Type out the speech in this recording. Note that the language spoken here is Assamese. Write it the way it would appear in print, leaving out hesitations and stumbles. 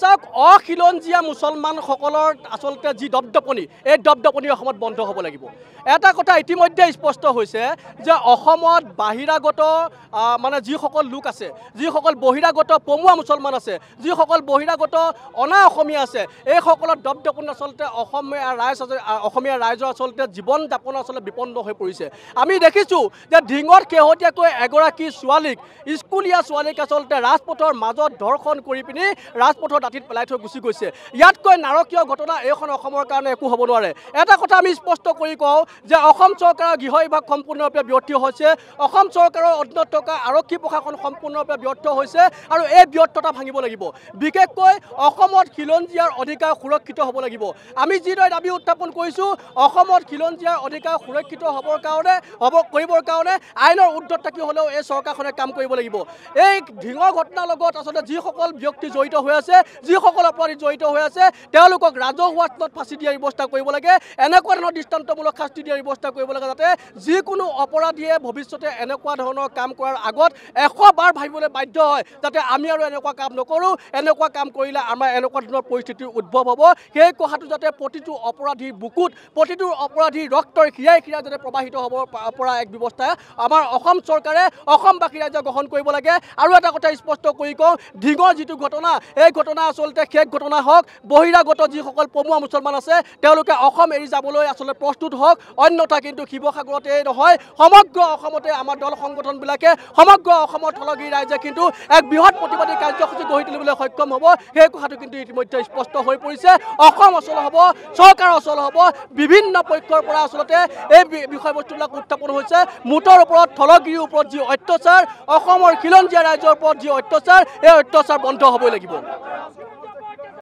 চাওক অখিলঞ্জীয়া মুছলমানসকলৰ আচলতে যি দপদপনি এই দপদপনি অসমত বন্ধ হ'ব লাগিব। এটা কথা ইতিমধ্যে স্পষ্ট হৈছে যে অসমত বাহিৰাগত মানে যিসকল লোক আছে, যিসকল বহিৰাগত পমুৱা মুছলমান আছে, যিসকল বহিৰাগত অনা অসমীয়া আছে, এইসকলৰ দপদপনি আচলতে অসমীয়া ৰাইজৰ আচলতে জীৱন যাপন আচলতে বিপন্ন হৈ পৰিছে। আমি দেখিছোঁ যে ঢিঙত শেহতীয়াকৈ এগৰাকী ছোৱালীক, স্কুলীয়া ছোৱালীক আচলতে ৰাজপথৰ মাজত ধৰ্ষণ কৰি পিনি ৰাজপথৰ দাঁতিত পেলাই থৈ গুচি গৈছে। ইয়াতকৈ নাৰকীয় ঘটনা এইখন অসমৰ কাৰণে একো হ'ব নোৱাৰে। এটা কথা আমি স্পষ্ট কৰি কওঁ যে অসম চৰকাৰৰ গৃহ বিভাগ সম্পূৰ্ণৰূপে ব্যৰ্থ হৈছে, অসম চৰকাৰৰ অধীনত থকা আৰক্ষী প্ৰশাসন সম্পূৰ্ণৰূপে ব্যৰ্থ হৈছে আৰু এই ব্যৰ্থতা ভাঙিব লাগিব। বিশেষকৈ অসমত খিলঞ্জীয়াৰ অধিকাৰ সুৰক্ষিত হ'ব লাগিব। আমি যিদৰে দাবী উত্থাপন কৰিছোঁ, অসমত খিলঞ্জীয়াৰ অধিকাৰ সুৰক্ষিত কৰিবৰ কাৰণে আইনৰ ঊৰ্ধত থাকি হ'লেও এই চৰকাৰখনে কাম কৰিব লাগিব। এই ঢিঙৰ ঘটনাৰ লগত আচলতে যিসকল ব্যক্তি জড়িত হৈ আছে, যিসকল অপৰাধী জড়িত হৈ আছে, তেওঁলোকক ৰাজহুৱা স্থানত ফাঁচি দিয়াৰ ব্যৱস্থা কৰিব লাগে। এনেকুৱা ধৰণৰ দৃষ্টান্তমূলক শাস্তি দিয়াৰ ব্যৱস্থা কৰিব লাগে, যাতে যিকোনো অপৰাধীয়ে ভৱিষ্যতে এনেকুৱা ধৰণৰ কাম কৰাৰ আগত 100 বাৰ ভাবিবলৈ বাধ্য হয়, যাতে আমি আৰু এনেকুৱা কাম নকৰোঁ, এনেকুৱা কাম কৰিলে আমাৰ এনেকুৱা ধৰণৰ পৰিস্থিতিৰ উদ্ভৱ হ'ব। সেই কথাটো যাতে প্ৰতিটো অপৰাধীৰ বুকুত, প্ৰতিটো অপৰাধীৰ ৰক্তৰ খিৰাই যাতে প্ৰবাহিত হ'ব পৰা এক ব্যৱস্থা আমাৰ অসম চৰকাৰে, অসমবাসী ৰাইজে গ্ৰহণ কৰিব লাগে। আৰু এটা কথা স্পষ্ট কৰি কওঁ, ঢিঙৰ যিটো ঘটনা, এই ঘটনা আচলতে শেষ ঘটনা হওক। বহিৰাগত যিসকল পমুৱা মুছলমান আছে, তেওঁলোকে অসম এৰি যাবলৈ আচলতে প্ৰস্তুত হওক। অন্যথা কিন্তু শিৱসাগৰতেই নহয়, সমগ্ৰ অসমতে আমাৰ দল সংগঠনবিলাকে, সমগ্ৰ অসমৰ থলগী ৰাইজে কিন্তু এক বৃহৎ প্ৰতিবাদী কাৰ্যসূচী গঢ়ি তুলিবলৈ সক্ষম হ'ব। সেই কথাটো কিন্তু ইতিমধ্যে স্পষ্ট হৈ পৰিছে। অসম অচল হ'ব, চৰকাৰ অচল হ'ব। বিভিন্ন পক্ষৰ পৰা আচলতে এই বিষয়বস্তুবিলাক উত্থাপন হৈছে। মুঠৰ ওপৰত থলগীৰ ওপৰত যি অত্যাচাৰ, অসমৰ খিলঞ্জীয়া ৰাইজৰ ওপৰত যি অত্যাচাৰ, এই অত্যাচাৰ বন্ধ হ'বই লাগিব।